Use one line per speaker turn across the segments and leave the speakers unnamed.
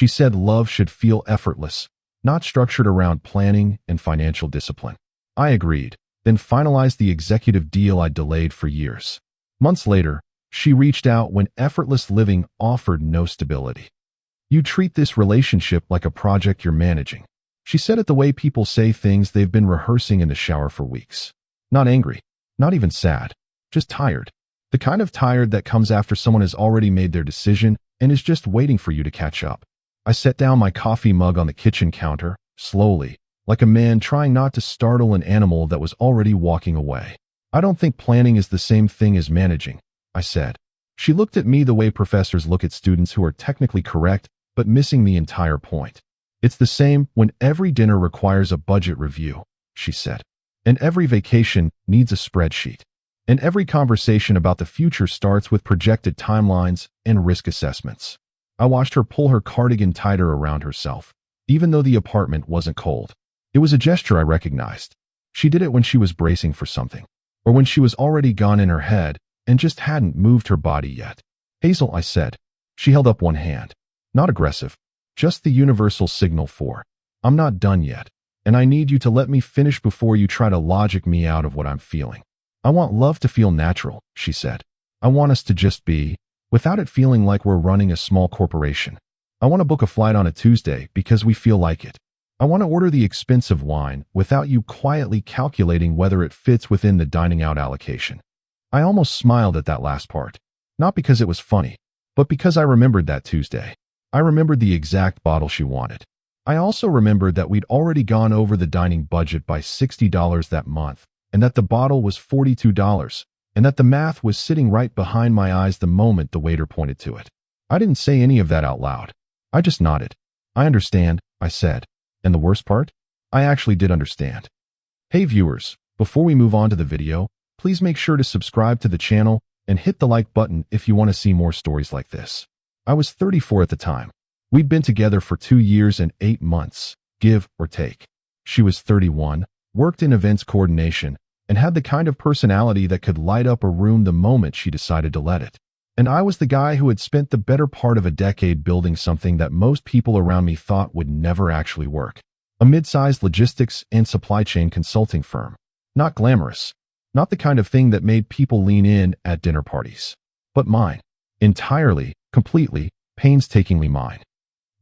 She said love should feel effortless, not structured around planning and financial discipline. I agreed, then finalized the executive deal I'd delayed for years. Months later, she reached out when effortless living offered no stability. You treat this relationship like a project you're managing. She said it the way people say things they've been rehearsing in the shower for weeks. Not angry, not even sad, just tired. The kind of tired that comes after someone has already made their decision and is just waiting for you to catch up. I set down my coffee mug on the kitchen counter, slowly, like a man trying not to startle an animal that was already walking away. I don't think planning is the same thing as managing, I said. She looked at me the way professors look at students who are technically correct, but missing the entire point. It's the same when every dinner requires a budget review, she said. And every vacation needs a spreadsheet. And every conversation about the future starts with projected timelines and risk assessments. I watched her pull her cardigan tighter around herself, even though the apartment wasn't cold. It was a gesture I recognized. She did it when she was bracing for something, or when she was already gone in her head and just hadn't moved her body yet. Hazel, I said. She held up one hand. Not aggressive, just the universal signal for, I'm not done yet, and I need you to let me finish before you try to logic me out of what I'm feeling. I want love to feel natural, she said. I want us to just be, without it feeling like we're running a small corporation. I want to book a flight on a Tuesday because we feel like it. I want to order the expensive wine without you quietly calculating whether it fits within the dining out allocation. I almost smiled at that last part, not because it was funny, but because I remembered that Tuesday. I remembered the exact bottle she wanted. I also remembered that we'd already gone over the dining budget by $60 that month, and that the bottle was $42, and that the math was sitting right behind my eyes the moment the waiter pointed to it. I didn't say any of that out loud. I just nodded. I understand, I said. And the worst part? I actually did understand. Hey viewers, before we move on to the video, please make sure to subscribe to the channel and hit the like button if you want to see more stories like this. I was 34 at the time. We'd been together for 2 years and 8 months, give or take. She was 31, worked in events coordination, and had the kind of personality that could light up a room the moment she decided to let it. And I was the guy who had spent the better part of a decade building something that most people around me thought would never actually work. A mid-sized logistics and supply chain consulting firm. Not glamorous. Not the kind of thing that made people lean in at dinner parties. But mine. Entirely, completely, painstakingly mine.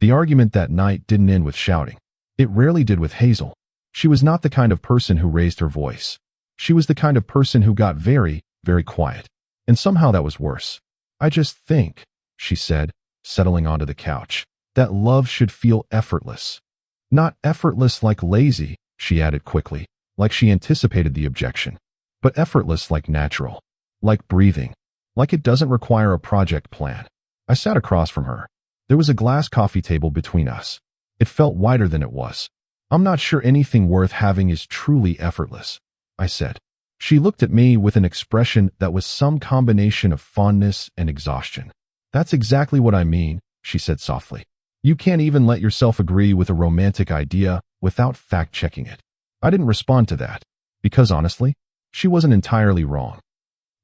The argument that night didn't end with shouting. It rarely did with Hazel. She was not the kind of person who raised her voice. She was the kind of person who got very, very quiet. And somehow that was worse. I just think, she said, settling onto the couch, that love should feel effortless. Not effortless like lazy, she added quickly, like she anticipated the objection, but effortless like natural, like breathing, like it doesn't require a project plan. I sat across from her. There was a glass coffee table between us. It felt wider than it was. I'm not sure anything worth having is truly effortless, I said. She looked at me with an expression that was some combination of fondness and exhaustion. That's exactly what I mean, she said softly. You can't even let yourself agree with a romantic idea without fact-checking it. I didn't respond to that, because honestly, she wasn't entirely wrong.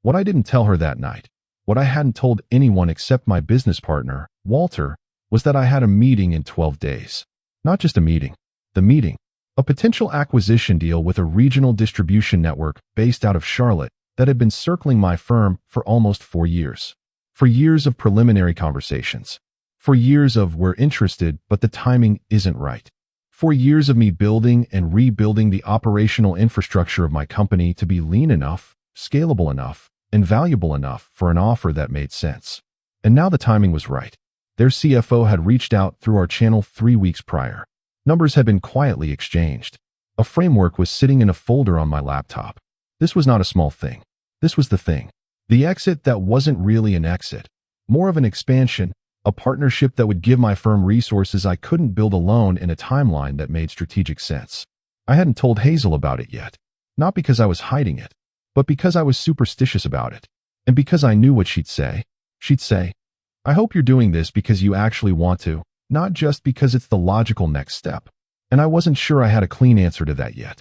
What I didn't tell her that night, what I hadn't told anyone except my business partner, Walter, was that I had a meeting in 12 days. Not just a meeting, the meeting. A potential acquisition deal with a regional distribution network based out of Charlotte that had been circling my firm for almost 4 years. For years of preliminary conversations. For years of we're interested, but the timing isn't right. For years of me building and rebuilding the operational infrastructure of my company to be lean enough, scalable enough, and valuable enough for an offer that made sense. And now the timing was right. Their CFO had reached out through our channel 3 weeks prior. Numbers had been quietly exchanged. A framework was sitting in a folder on my laptop. This was not a small thing. This was the thing. The exit that wasn't really an exit. More of an expansion, a partnership that would give my firm resources I couldn't build alone in a timeline that made strategic sense. I hadn't told Hazel about it yet. Not because I was hiding it, but because I was superstitious about it. And because I knew what she'd say. She'd say, I hope you're doing this because you actually want to. Not just because it's the logical next step. And I wasn't sure I had a clean answer to that yet.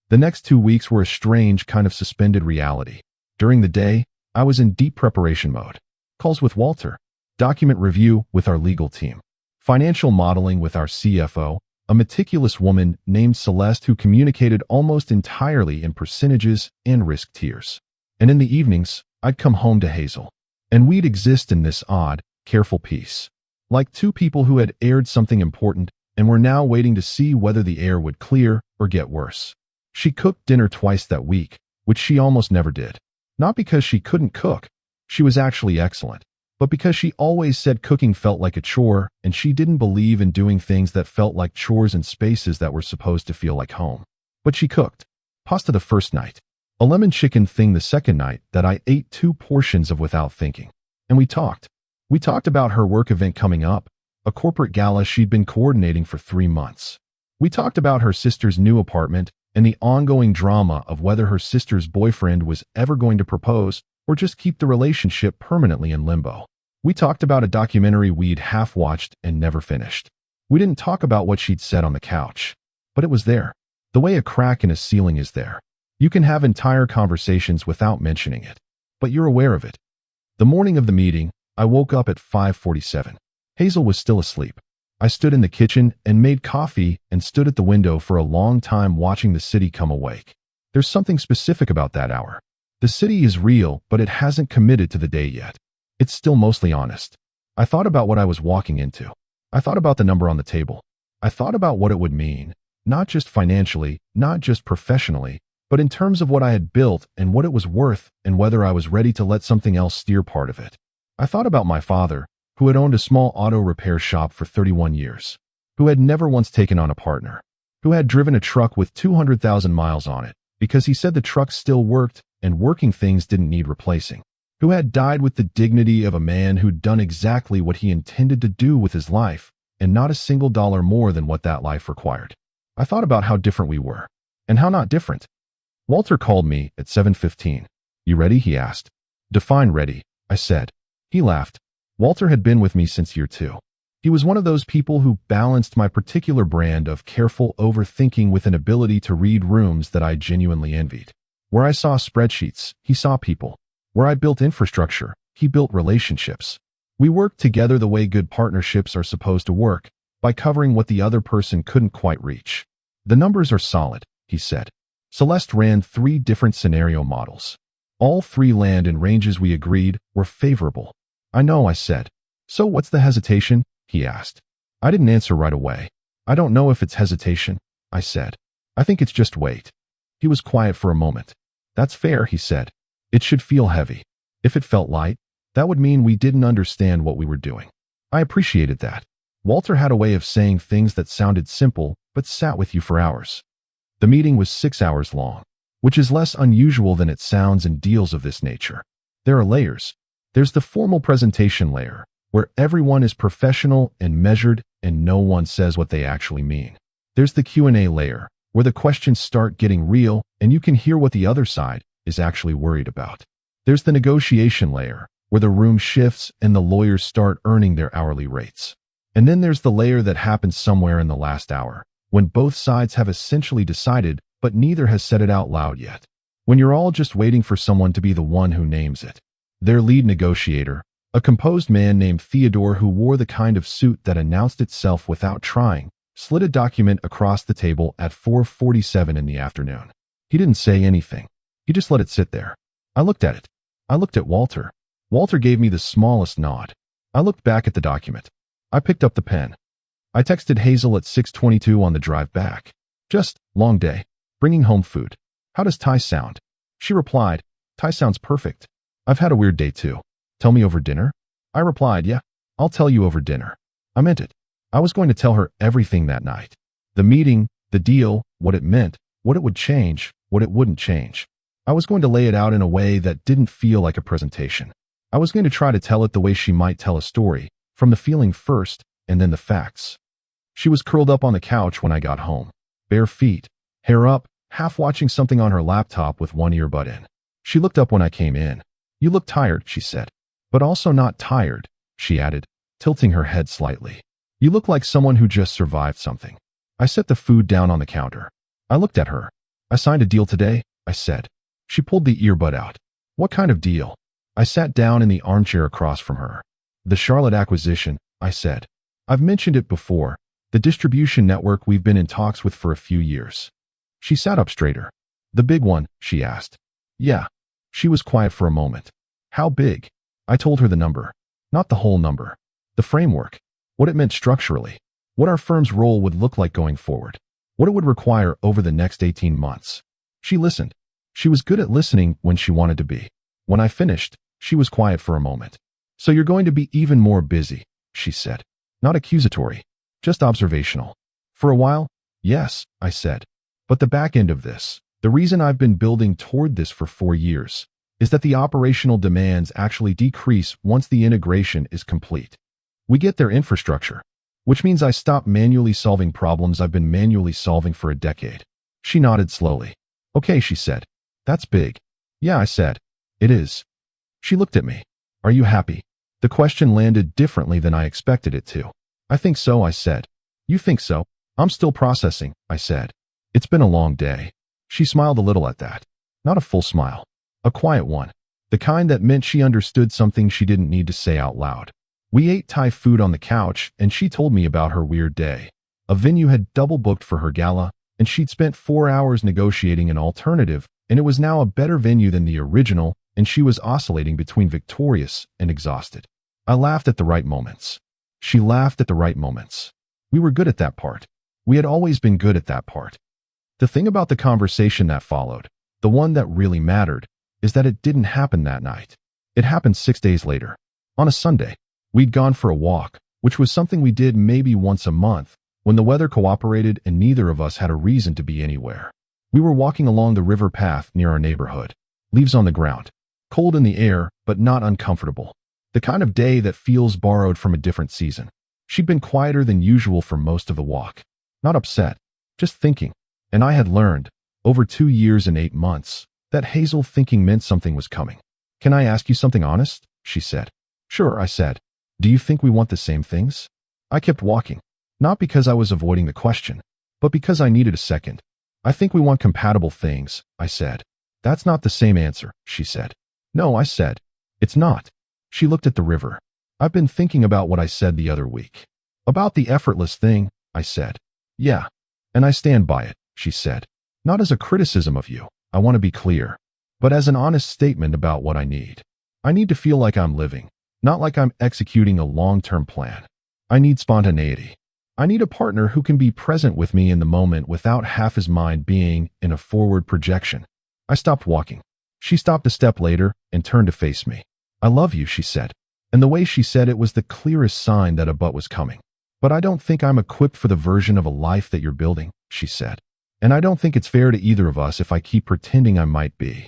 The next 2 weeks were a strange kind of suspended reality. During the day, I was in deep preparation mode. Calls with Walter. Document review with our legal team. Financial modeling with our CFO, a meticulous woman named Celeste who communicated almost entirely in percentages and risk tiers. And in the evenings, I'd come home to Hazel. And we'd exist in this odd, careful peace. Like two people who had aired something important and were now waiting to see whether the air would clear or get worse. She cooked dinner twice that week, which she almost never did. Not because she couldn't cook. She was actually excellent. But because she always said cooking felt like a chore, and she didn't believe in doing things that felt like chores in spaces that were supposed to feel like home. But she cooked. Pasta the first night. A lemon chicken thing the second night that I ate 2 portions of without thinking. And we talked. We talked about her work event coming up, a corporate gala she'd been coordinating for 3 months. We talked about her sister's new apartment and the ongoing drama of whether her sister's boyfriend was ever going to propose or just keep the relationship permanently in limbo. We talked about a documentary we'd half-watched and never finished. We didn't talk about what she'd said on the couch, but it was there. The way a crack in a ceiling is there. You can have entire conversations without mentioning it, but you're aware of it. The morning of the meeting, I woke up at 5:47. Hazel was still asleep. I stood in the kitchen and made coffee and stood at the window for a long time watching the city come awake. There's something specific about that hour. The city is real, but it hasn't committed to the day yet. It's still mostly honest. I thought about what I was walking into. I thought about the number on the table. I thought about what it would mean, not just financially, not just professionally, but in terms of what I had built and what it was worth and whether I was ready to let something else steer part of it. I thought about my father, who had owned a small auto repair shop for 31 years, who had never once taken on a partner, who had driven a truck with 200,000 miles on it because he said the truck still worked and working things didn't need replacing, who had died with the dignity of a man who'd done exactly what he intended to do with his life and not a single dollar more than what that life required. I thought about how different we were, and how not different. Walter called me at 7:15. "You ready?" he asked. "Define ready," I said. He laughed. Walter had been with me since year 2. He was one of those people who balanced my particular brand of careful overthinking with an ability to read rooms that I genuinely envied. Where I saw spreadsheets, he saw people. Where I built infrastructure, he built relationships. We worked together the way good partnerships are supposed to work, by covering what the other person couldn't quite reach. "The numbers are solid," he said. Celeste ran 3 different scenario models. All 3 land in ranges we agreed were favorable. "I know," I said. "So what's the hesitation?" he asked. I didn't answer right away. "I don't know if it's hesitation," I said. "I think it's just wait." He was quiet for a moment. "That's fair," he said. "It should feel heavy. If it felt light, that would mean we didn't understand what we were doing." I appreciated that. Walter had a way of saying things that sounded simple, but sat with you for hours. The meeting was 6 hours long, which is less unusual than it sounds in deals of this nature. There are layers. There's the formal presentation layer, where everyone is professional and measured and no one says what they actually mean. There's the Q&A layer, where the questions start getting real and you can hear what the other side is actually worried about. There's the negotiation layer, where the room shifts and the lawyers start earning their hourly rates. And then there's the layer that happens somewhere in the last hour, when both sides have essentially decided, but neither has said it out loud yet. When you're all just waiting for someone to be the one who names it. Their lead negotiator, a composed man named Theodore who wore the kind of suit that announced itself without trying, slid a document across the table at 4:47 in the afternoon. He didn't say anything. He just let it sit there. I looked at it. I looked at Walter. Walter gave me the smallest nod. I looked back at the document. I picked up the pen. I texted Hazel at 6:22 on the drive back. Just, long day. Bringing home food. How does Thai sound? She replied, Thai sounds perfect. I've had a weird day too. Tell me over dinner? I replied, yeah, I'll tell you over dinner. I meant it. I was going to tell her everything that night. The meeting, the deal, what it meant, what it would change, what it wouldn't change. I was going to lay it out in a way that didn't feel like a presentation. I was going to try to tell it the way she might tell a story, from the feeling first, and then the facts. She was curled up on the couch when I got home, bare feet, hair up, half watching something on her laptop with one earbud in. She looked up when I came in. You look tired, she said. But also not tired, she added, tilting her head slightly. You look like someone who just survived something. I set the food down on the counter. I looked at her. I signed a deal today, I said. She pulled the earbud out. What kind of deal? I sat down in the armchair across from her. The Charlotte acquisition, I said. I've mentioned it before. The distribution network we've been in talks with for a few years. She sat up straighter. The big one, she asked. Yeah. She was quiet for a moment. How big? I told her the number. Not the whole number. The framework. What it meant structurally. What our firm's role would look like going forward. What it would require over the next 18 months. She listened. She was good at listening when she wanted to be. When I finished, she was quiet for a moment. So you're going to be even more busy, she said. Not accusatory. Just observational. For a while? Yes, I said. But the back end of this, the reason I've been building toward this for 4 years, is that the operational demands actually decrease once the integration is complete. We get their infrastructure, which means I stop manually solving problems I've been manually solving for a decade. She nodded slowly. Okay, she said. That's big. Yeah, I said. It is. She looked at me. Are you happy? The question landed differently than I expected it to. I think so, I said. You think so? I'm still processing, I said. It's been a long day. She smiled a little at that. Not a full smile. A quiet one. The kind that meant she understood something she didn't need to say out loud. We ate Thai food on the couch, and she told me about her weird day. A venue had double booked for her gala, and she'd spent 4 hours negotiating an alternative, and it was now a better venue than the original, and she was oscillating between victorious and exhausted. I laughed at the right moments. She laughed at the right moments. We were good at that part. We had always been good at that part. The thing about the conversation that followed, the one that really mattered, is that it didn't happen that night. It happened 6 days later. On a Sunday. We'd gone for a walk, which was something we did maybe once a month, when the weather cooperated and neither of us had a reason to be anywhere. We were walking along the river path near our neighborhood. Leaves on the ground. Cold in the air, but not uncomfortable. The kind of day that feels borrowed from a different season. She'd been quieter than usual for most of the walk. Not upset. Just thinking. And I had learned, over 2 years and 8 months, that Hazel thinking meant something was coming. Can I ask you something honest? She said. Sure, I said. Do you think we want the same things? I kept walking. Not because I was avoiding the question, but because I needed a second. I think we want compatible things, I said. That's not the same answer, she said. No, I said. It's not. She looked at the river. I've been thinking about what I said the other week. About the effortless thing, I said. Yeah. And I stand by it, she said. Not as a criticism of you, I want to be clear, but as an honest statement about what I need. I need to feel like I'm living, not like I'm executing a long-term plan. I need spontaneity. I need a partner who can be present with me in the moment without half his mind being in a forward projection. I stopped walking. She stopped a step later and turned to face me. I love you, she said. And the way she said it was the clearest sign that a but was coming. But I don't think I'm equipped for the version of a life that you're building, she said. And I don't think it's fair to either of us if I keep pretending I might be.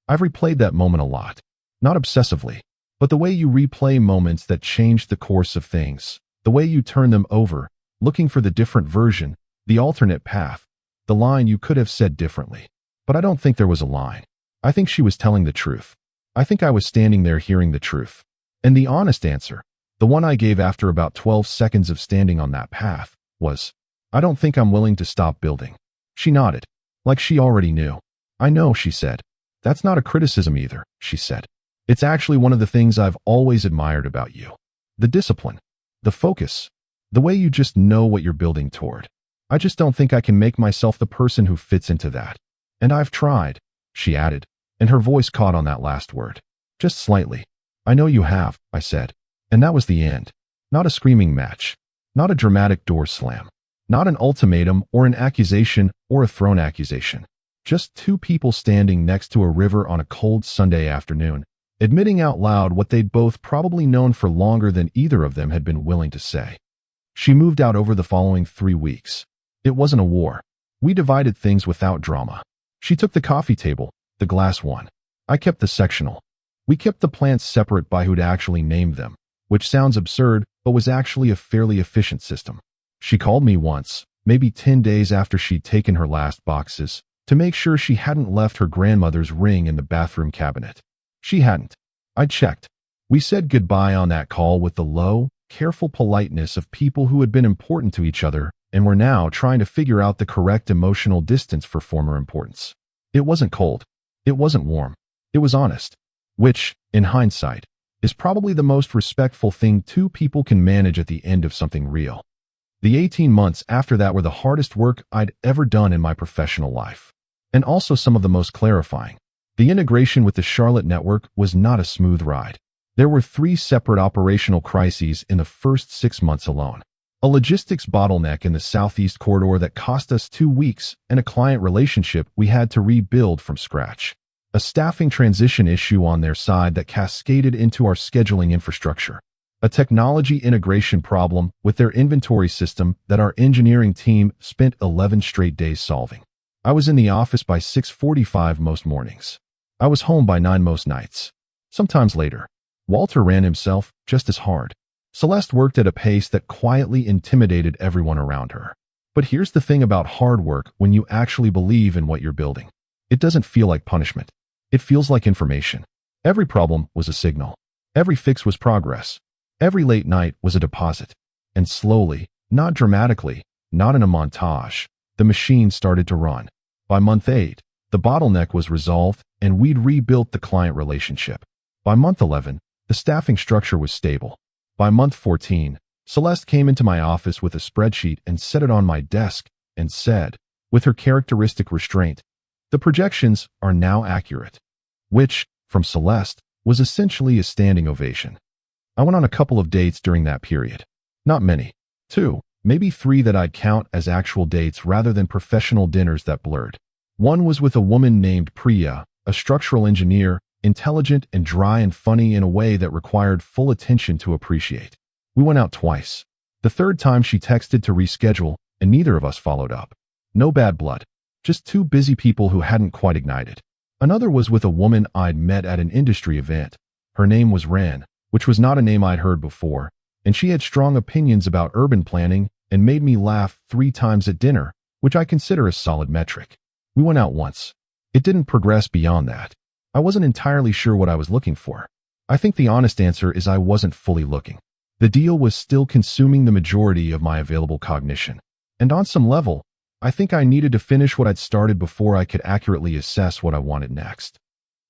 I've replayed that moment a lot. Not obsessively, but the way you replay moments that change the course of things, the way you turn them over, looking for the different version, the alternate path, the line you could have said differently. But I don't think there was a line. I think she was telling the truth. I think I was standing there hearing the truth. And the honest answer, the one I gave after about 12 seconds of standing on that path, was, I don't think I'm willing to stop building. She nodded, like she already knew. I know, she said. That's not a criticism either, she said. It's actually one of the things I've always admired about you. The discipline, the focus, the way you just know what you're building toward. I just don't think I can make myself the person who fits into that. And I've tried, she added, and her voice caught on that last word. Just slightly. I know you have, I said. And that was the end. Not a screaming match. Not a dramatic door slam. Not an ultimatum or an accusation or a thrown accusation. Just 2 people standing next to a river on a cold Sunday afternoon, admitting out loud what they'd both probably known for longer than either of them had been willing to say. She moved out over the following 3 weeks. It wasn't a war. We divided things without drama. She took the coffee table, the glass one. I kept the sectional. We kept the plants separate by who'd actually named them, which sounds absurd, but was actually a fairly efficient system. She called me once, maybe 10 days after she'd taken her last boxes, to make sure she hadn't left her grandmother's ring in the bathroom cabinet. She hadn't. I checked. We said goodbye on that call with the low, careful politeness of people who had been important to each other and were now trying to figure out the correct emotional distance for former importance. It wasn't cold. It wasn't warm. It was honest. Which, in hindsight, is probably the most respectful thing two people can manage at the end of something real. The 18 months after that were the hardest work I'd ever done in my professional life, and also some of the most clarifying. The integration with the Charlotte network was not a smooth ride. There were 3 separate operational crises in the first 6 months alone. A logistics bottleneck in the Southeast corridor that cost us 2 weeks, and a client relationship we had to rebuild from scratch. A staffing transition issue on their side that cascaded into our scheduling infrastructure. A technology integration problem with their inventory system that our engineering team spent 11 straight days solving. I was in the office by 6:45 most mornings. I was home by 9 most nights. Sometimes later. Walter ran himself just as hard. Celeste worked at a pace that quietly intimidated everyone around her. But here's the thing about hard work when you actually believe in what you're building. It doesn't feel like punishment. It feels like information. Every problem was a signal. Every fix was progress. Every late night was a deposit. And slowly, not dramatically, not in a montage, the machine started to run. By month 8, the bottleneck was resolved and we'd rebuilt the client relationship. By month 11, the staffing structure was stable. By month 14, Celeste came into my office with a spreadsheet and set it on my desk and said, with her characteristic restraint, "The projections are now accurate." Which, from Celeste, was essentially a standing ovation. I went on a couple of dates during that period. Not many. 2, maybe 3 that I'd count as actual dates rather than professional dinners that blurred. One was with a woman named Priya, a structural engineer, intelligent and dry and funny in a way that required full attention to appreciate. We went out twice. The third time she texted to reschedule, and neither of us followed up. No bad blood. Just 2 busy people who hadn't quite ignited. Another was with a woman I'd met at an industry event. Her name was Ran, which was not a name I'd heard before, and she had strong opinions about urban planning and made me laugh 3 times at dinner, which I consider a solid metric. We went out once. It didn't progress beyond that. I wasn't entirely sure what I was looking for. I think the honest answer is I wasn't fully looking. The deal was still consuming the majority of my available cognition. And on some level, I think I needed to finish what I'd started before I could accurately assess what I wanted next.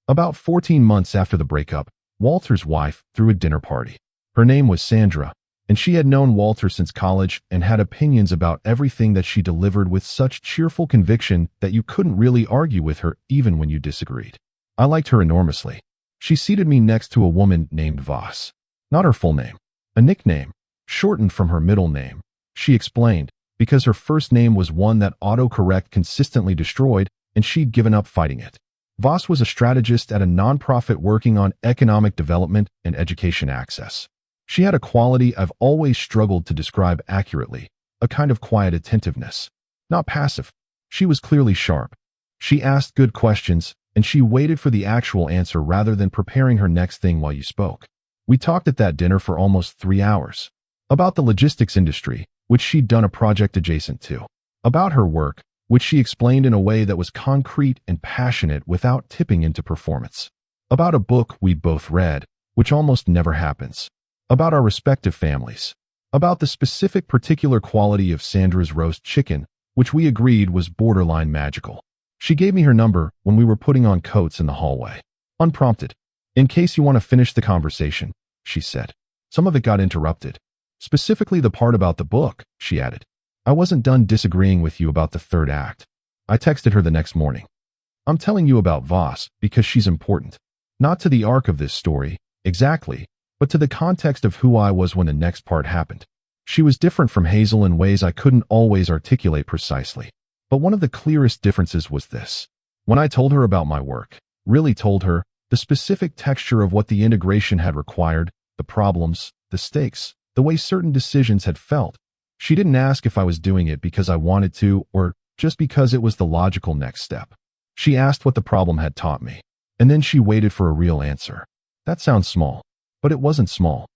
About 14 months after the breakup, Walter's wife threw a dinner party. Her name was Sandra, and she had known Walter since college and had opinions about everything that she delivered with such cheerful conviction that you couldn't really argue with her even when you disagreed. I liked her enormously. She seated me next to a woman named Voss. Not her full name. A nickname, shortened from her middle name. She explained, because her first name was one that autocorrect consistently destroyed, and she'd given up fighting it. Voss was a strategist at a nonprofit working on economic development and education access. She had a quality I've always struggled to describe accurately, a kind of quiet attentiveness. Not passive. She was clearly sharp. She asked good questions, and she waited for the actual answer rather than preparing her next thing while you spoke. We talked at that dinner for almost 3 hours. About the logistics industry, which she'd done a project adjacent to. About her work, which she explained in a way that was concrete and passionate without tipping into performance. About a book we'd both read, which almost never happens. About our respective families. About the specific particular quality of Sandra's roast chicken, which we agreed was borderline magical. She gave me her number when we were putting on coats in the hallway. Unprompted. "In case you want to finish the conversation," she said. Some of it got interrupted. "Specifically the part about the book," she added. "I wasn't done disagreeing with you about the 3rd act." I texted her the next morning. "I'm telling you about Voss because she's important. Not to the arc of this story, exactly, but to the context of who I was when the next part happened. She was different from Hazel in ways I couldn't always articulate precisely. But one of the clearest differences was this. When I told her about my work, really told her, the specific texture of what the integration had required, the problems, the stakes, the way certain decisions had felt, she didn't ask if I was doing it because I wanted to or just because it was the logical next step. She asked what the problem had taught me, and then she waited for a real answer. That sounds small, but it wasn't small.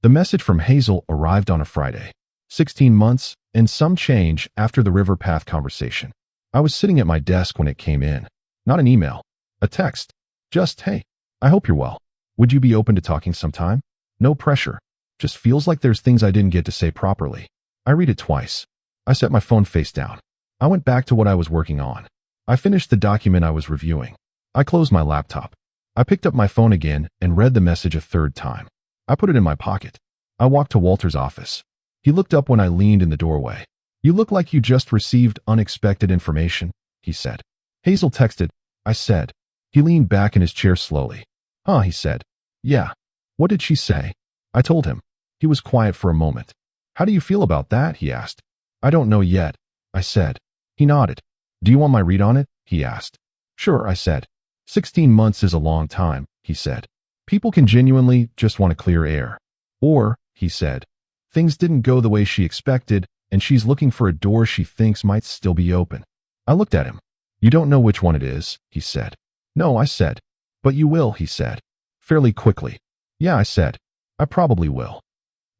The message from Hazel arrived on a Friday. 16 months and some change after the river path conversation. I was sitting at my desk when it came in. Not an email. A text. Just, "Hey, I hope you're well. Would you be open to talking sometime?" No pressure. Just feels like there's things I didn't get to say properly. I read it twice. I set my phone face down. I went back to what I was working on. I finished the document I was reviewing. I closed my laptop. I picked up my phone again and read the message a third time. I put it in my pocket. I walked to Walter's office. He looked up when I leaned in the doorway. "You look like you just received unexpected information," he said. "Hazel texted," I said. He leaned back in his chair slowly. "Huh," he said. "Yeah. What did she say?" I told him. He was quiet for a moment. "How do you feel about that?" he asked. "I don't know yet," I said. He nodded. "Do you want my read on it?" he asked. "Sure," I said. 16 months is a long time, he said. People can genuinely just want to clear air. Or, he said, things didn't go the way she expected, and she's looking for a door she thinks might still be open. I looked at him. "You don't know which one it is," he said. "No," I said. "But you will," he said. Fairly quickly. "Yeah," I said. "I probably will."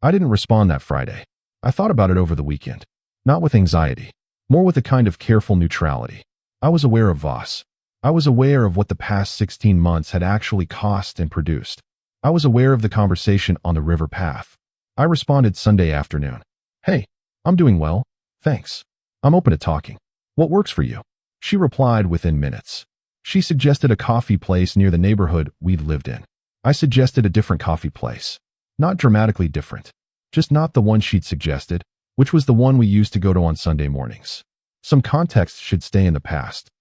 I didn't respond that Friday. I thought about it over the weekend. Not with anxiety. More with a kind of careful neutrality. I was aware of Voss. I was aware of what the past 16 months had actually cost and produced. I was aware of the conversation on the river path. I responded Sunday afternoon. "Hey, I'm doing well, thanks. I'm open to talking. What works for you?" She replied within minutes. She suggested a coffee place near the neighborhood we'd lived in. I suggested a different coffee place. Not dramatically different. Just not the one she'd suggested, which was the one we used to go to on Sunday mornings. Some context should stay in the past.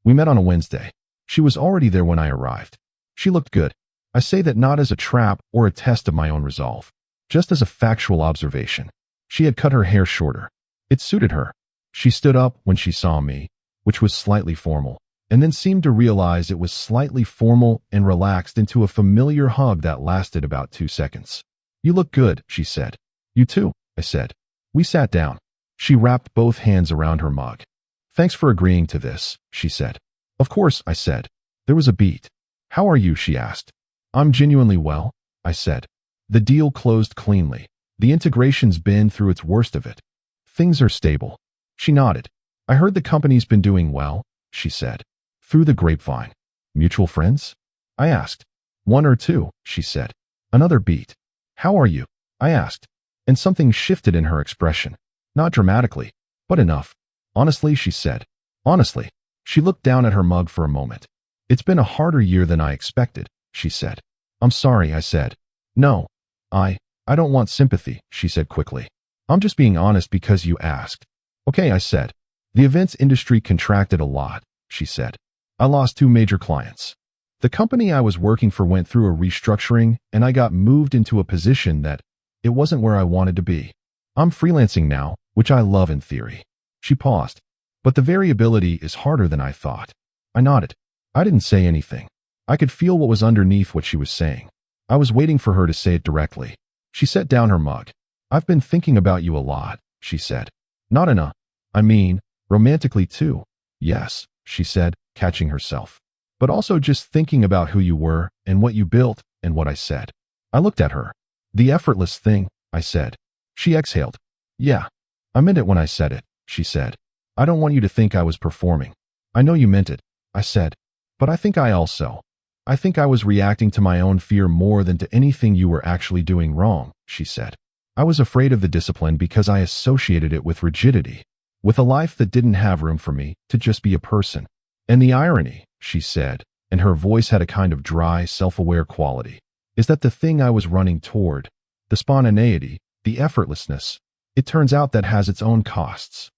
We met on a Wednesday. She was already there when I arrived. She looked good. I say that not as a trap or a test of my own resolve, just as a factual observation. She had cut her hair shorter. It suited her. She stood up when she saw me, which was slightly formal, and then seemed to realize it was slightly formal and relaxed into a familiar hug that lasted about 2 seconds. "You look good," she said. "You too," I said. We sat down. She wrapped both hands around her mug. "Thanks for agreeing to this," she said. "Of course," I said. There was a beat. "How are you?" she asked. "I'm genuinely well," I said. The deal closed cleanly. The integration's been through its worst of it. Things are stable. She nodded. "I heard the company's been doing well," she said. "Through the grapevine." "Mutual friends?" I asked. "1 or 2, she said. Another beat. "How are you?" I asked. And something shifted in her expression. Not dramatically, but enough. "Honestly," she said. "Honestly." She looked down at her mug for a moment. "It's been a harder year than I expected," she said. "I'm sorry," I said. "No. I don't want sympathy," she said quickly. "I'm just being honest because you asked." "Okay," I said. "The events industry contracted a lot," she said. "I lost 2 major clients. The company I was working for went through a restructuring, and I got moved into a position that it wasn't where I wanted to be. I'm freelancing now, which I love in theory." She paused. "But the variability is harder than I thought." I nodded. I didn't say anything. I could feel what was underneath what she was saying. I was waiting for her to say it directly. She set down her mug. "I've been thinking about you a lot," she said. "Not in a, I mean, romantically too." "Yes," she said, catching herself. "But also just thinking about who you were and what you built and what I said." I looked at her. "The effortless thing," I said. She exhaled. "Yeah. I meant it when I said it," she said. "I don't want you to think I was performing." "I know you meant it," I said. "But I think I was reacting to my own fear more than to anything you were actually doing wrong," she said. "I was afraid of the discipline because I associated it with rigidity, with a life that didn't have room for me to just be a person. And the irony," she said, and her voice had a kind of dry, self-aware quality, "is that the thing I was running toward, the spontaneity, the effortlessness, it turns out that has its own costs."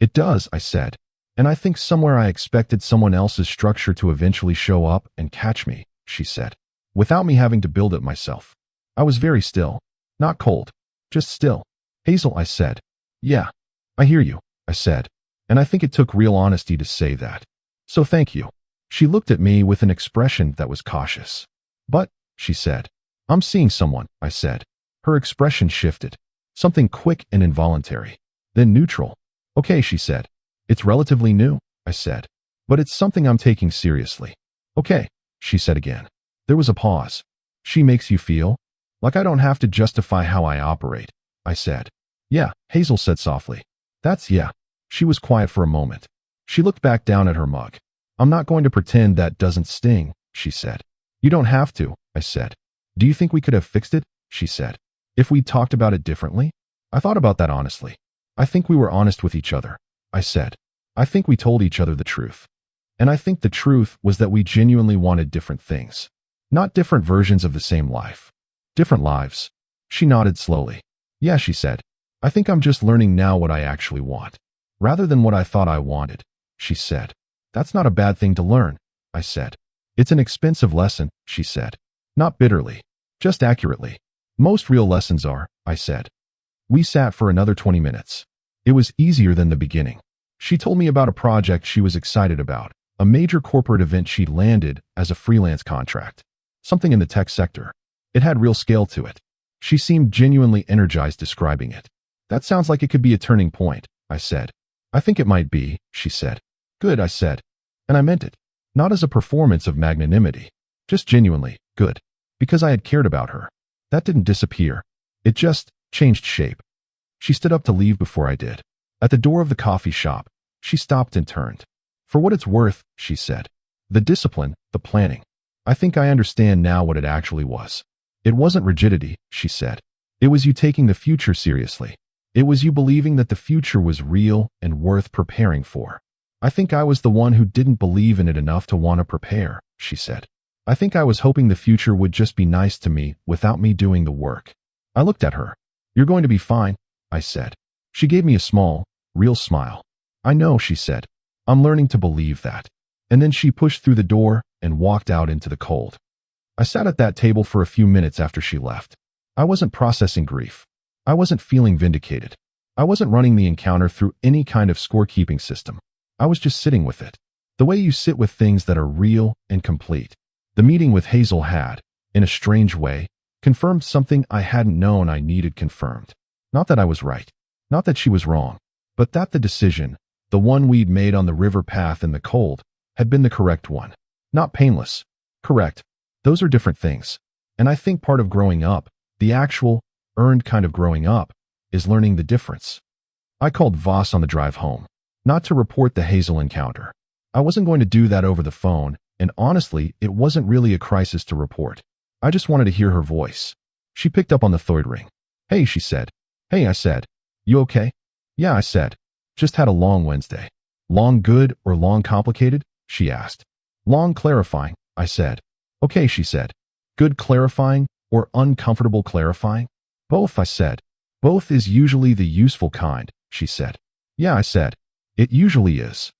"It does," I said. "And I think somewhere I expected someone else's structure to eventually show up and catch me," she said, "without me having to build it myself." I was very still. Not cold. Just still. "Hazel," I said. "Yeah. I hear you," I said. And I think it took real honesty to say that. "So thank you." She looked at me with an expression that was cautious. "But," she said. "I'm seeing someone," I said. Her expression shifted. Something quick and involuntary. Then neutral. "Okay," she said. "It's relatively new," I said. "But it's something I'm taking seriously." "Okay," she said again. There was a pause. "She makes you feel like I don't have to justify how I operate," I said. "Yeah," Hazel said softly. "That's yeah." She was quiet for a moment. She looked back down at her mug. "I'm not going to pretend that doesn't sting," she said. "You don't have to," I said. "Do you think we could have fixed it?" she said. "If we talked about it differently?" I thought about that honestly. "I think we were honest with each other," I said. "I think we told each other the truth. And I think the truth was that we genuinely wanted different things." Not different versions of the same life. Different lives. She nodded slowly. Yeah, she said. I think I'm just learning now what I actually want, rather than what I thought I wanted, she said. That's not a bad thing to learn, I said. It's an expensive lesson, she said. Not bitterly, just accurately. Most real lessons are, I said. We sat for another 20 minutes. It was easier than the beginning. She told me about a project she was excited about, a major corporate event she'd landed as a freelance contract. Something in the tech sector. It had real scale to it. She seemed genuinely energized describing it. That sounds like it could be a turning point, I said. I think it might be, she said. Good, I said. And I meant it. Not as a performance of magnanimity. Just genuinely, good. Because I had cared about her. That didn't disappear. It just changed shape. She stood up to leave before I did. At the door of the coffee shop, she stopped and turned. For what it's worth, she said. The discipline, the planning. I think I understand now what it actually was. It wasn't rigidity, she said. It was you taking the future seriously. It was you believing that the future was real and worth preparing for. I think I was the one who didn't believe in it enough to want to prepare, she said. I think I was hoping the future would just be nice to me without me doing the work. I looked at her. You're going to be fine, I said. She gave me a small, real smile. I know, she said. I'm learning to believe that. And then she pushed through the door and walked out into the cold. I sat at that table for a few minutes after she left. I wasn't processing grief. I wasn't feeling vindicated. I wasn't running the encounter through any kind of scorekeeping system. I was just sitting with it. The way you sit with things that are real and complete. The meeting with Hazel had, in a strange way, confirmed something I hadn't known I needed confirmed. Not that I was right. Not that she was wrong. But that the decision, the one we'd made on the river path in the cold, had been the correct one. Not painless. Correct. Those are different things. And I think part of growing up, the actual, earned kind of growing up, is learning the difference. I called Voss on the drive home. Not to report the Hazel encounter. I wasn't going to do that over the phone, and honestly, it wasn't really a crisis to report. I just wanted to hear her voice. She picked up on the third ring. Hey, she said. Hey, I said. You okay? Yeah, I said. Just had a long Wednesday. Long good or long complicated? She asked. Long clarifying, I said. Okay, she said. Good clarifying or uncomfortable clarifying? Both, I said. Both is usually the useful kind, she said. Yeah, I said. It usually is.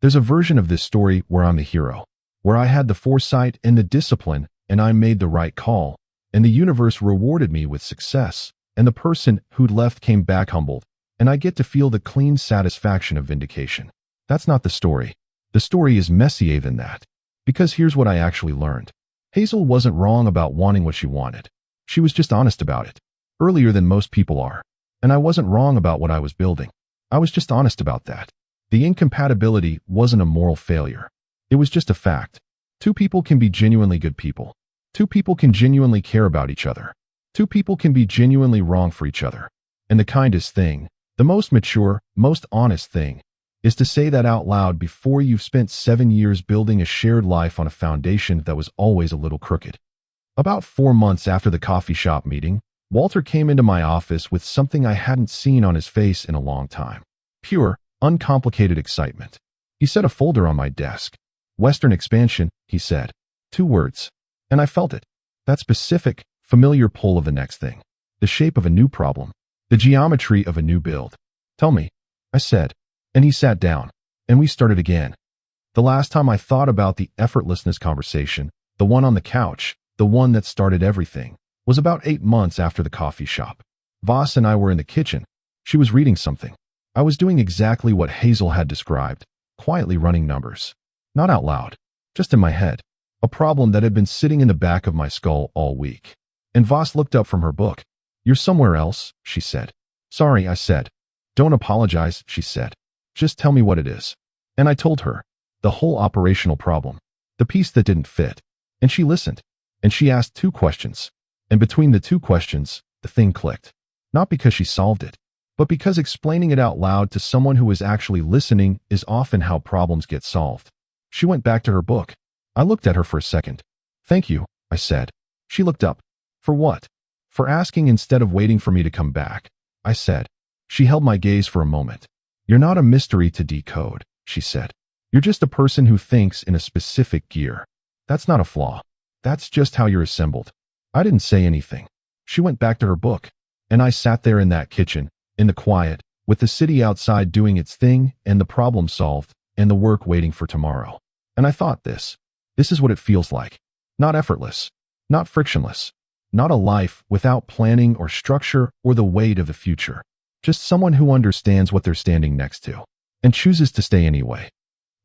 There's a version of this story where I'm the hero, where I had the foresight and the discipline, and I made the right call, and the universe rewarded me with success, and the person who'd left came back humbled, and I get to feel the clean satisfaction of vindication. That's not the story. The story is messier than that. Because here's what I actually learned. Hazel wasn't wrong about wanting what she wanted. She was just honest about it. Earlier than most people are. And I wasn't wrong about what I was building. I was just honest about that. The incompatibility wasn't a moral failure. It was just a fact. Two people can be genuinely good people. Two people can genuinely care about each other. Two people can be genuinely wrong for each other. And the kindest thing, the most mature, most honest thing, is to say that out loud before you've spent 7 years building a shared life on a foundation that was always a little crooked. About 4 months after the coffee shop meeting, Walter came into my office with something I hadn't seen on his face in a long time. Pure, uncomplicated excitement. He set a folder on my desk. Western expansion, he said. 2 words. And I felt it. That specific, familiar pull of the next thing. The shape of a new problem. The geometry of a new build. Tell me, I said. And he sat down. And we started again. The last time I thought about the effortlessness conversation, the one on the couch, the one that started everything, was about 8 months after the coffee shop. Voss and I were in the kitchen. She was reading something. I was doing exactly what Hazel had described, quietly running numbers. Not out loud, just in my head. A problem that had been sitting in the back of my skull all week. And Voss looked up from her book. You're somewhere else, she said. Sorry, I said. Don't apologize, she said. Just tell me what it is. And I told her. The whole operational problem. The piece that didn't fit. And she listened. And she asked 2 questions. And between the 2 questions, the thing clicked. Not because she solved it, but because explaining it out loud to someone who is actually listening is often how problems get solved. She went back to her book. I looked at her for a second. Thank you, I said. She looked up. For what? For asking instead of waiting for me to come back, I said. She held my gaze for a moment. You're not a mystery to decode, she said. You're just a person who thinks in a specific gear. That's not a flaw. That's just how you're assembled. I didn't say anything. She went back to her book, and I sat there in that kitchen, in the quiet, with the city outside doing its thing and the problem solved and the work waiting for tomorrow. And I thought this is what it feels like. Not effortless, not frictionless, not a life without planning or structure or the weight of the future. Just someone who understands what they're standing next to and chooses to stay anyway.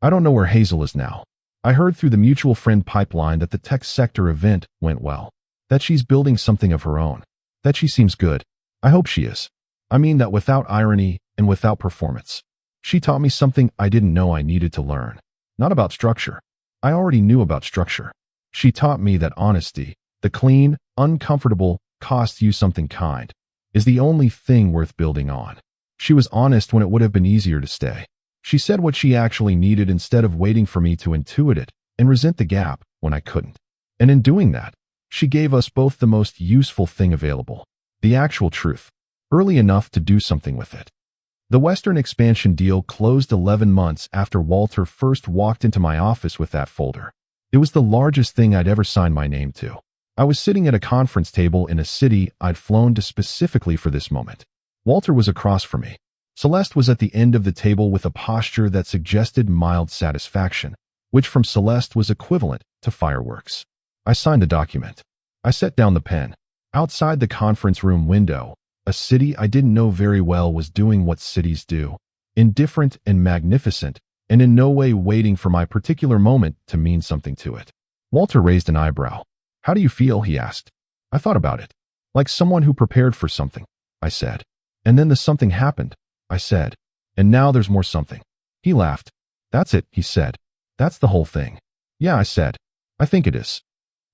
I don't know where Hazel is now. I heard through the mutual friend pipeline that the tech sector event went well, that she's building something of her own, that she seems good. I hope she is. I mean that without irony and without performance. She taught me something I didn't know I needed to learn. Not about structure. I already knew about structure. She taught me that honesty, the clean, uncomfortable, cost you something kind, is the only thing worth building on. She was honest when it would have been easier to stay. She said what she actually needed instead of waiting for me to intuit it and resent the gap when I couldn't. And in doing that, she gave us both the most useful thing available, the actual truth, early enough to do something with it. The Western expansion deal closed 11 months after Walter first walked into my office with that folder. It was the largest thing I'd ever signed my name to. I was sitting at a conference table in a city I'd flown to specifically for this moment. Walter was across from me. Celeste was at the end of the table with a posture that suggested mild satisfaction, which from Celeste was equivalent to fireworks. I signed the document. I set down the pen. Outside the conference room window, a city I didn't know very well was doing what cities do, indifferent and magnificent, and in no way waiting for my particular moment to mean something to it. Walter raised an eyebrow. "How do you feel?" he asked. I thought about it. "Like someone who prepared for something," I said. "And then the something happened," I said. "And now there's more something." He laughed. "That's it," he said. "That's the whole thing." "Yeah," I said. "I think it is."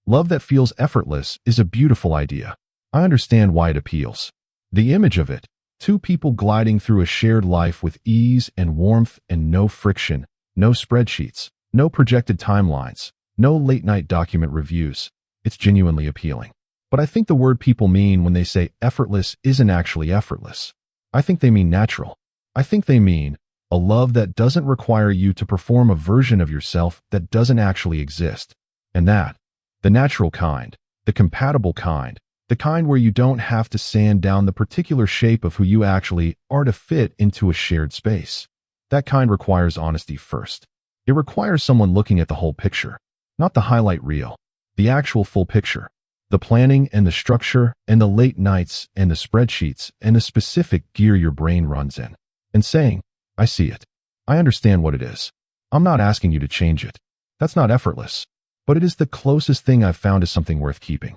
Love that feels effortless is a beautiful idea. I understand why it appeals. The image of it, two people gliding through a shared life with ease and warmth and no friction, no spreadsheets, no projected timelines, no late-night document reviews. It's genuinely appealing. But I think the word people mean when they say effortless isn't actually effortless. I think they mean natural. I think they mean a love that doesn't require you to perform a version of yourself that doesn't actually exist. And that, the natural kind, the compatible kind, the kind where you don't have to sand down the particular shape of who you actually are to fit into a shared space. That kind requires honesty first. It requires someone looking at the whole picture, not the highlight reel, the actual full picture, the planning and the structure and the late nights and the spreadsheets and the specific gear your brain runs in, and saying, "I see it. I understand what it is. I'm not asking you to change it." That's not effortless, but it is the closest thing I've found to something worth keeping.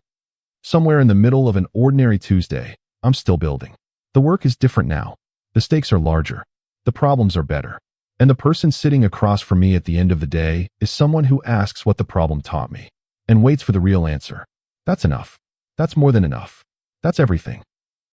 Somewhere in the middle of an ordinary Tuesday, I'm still building. The work is different now. The stakes are larger. The problems are better. And the person sitting across from me at the end of the day is someone who asks what the problem taught me and waits for the real answer. That's enough. That's more than enough. That's everything.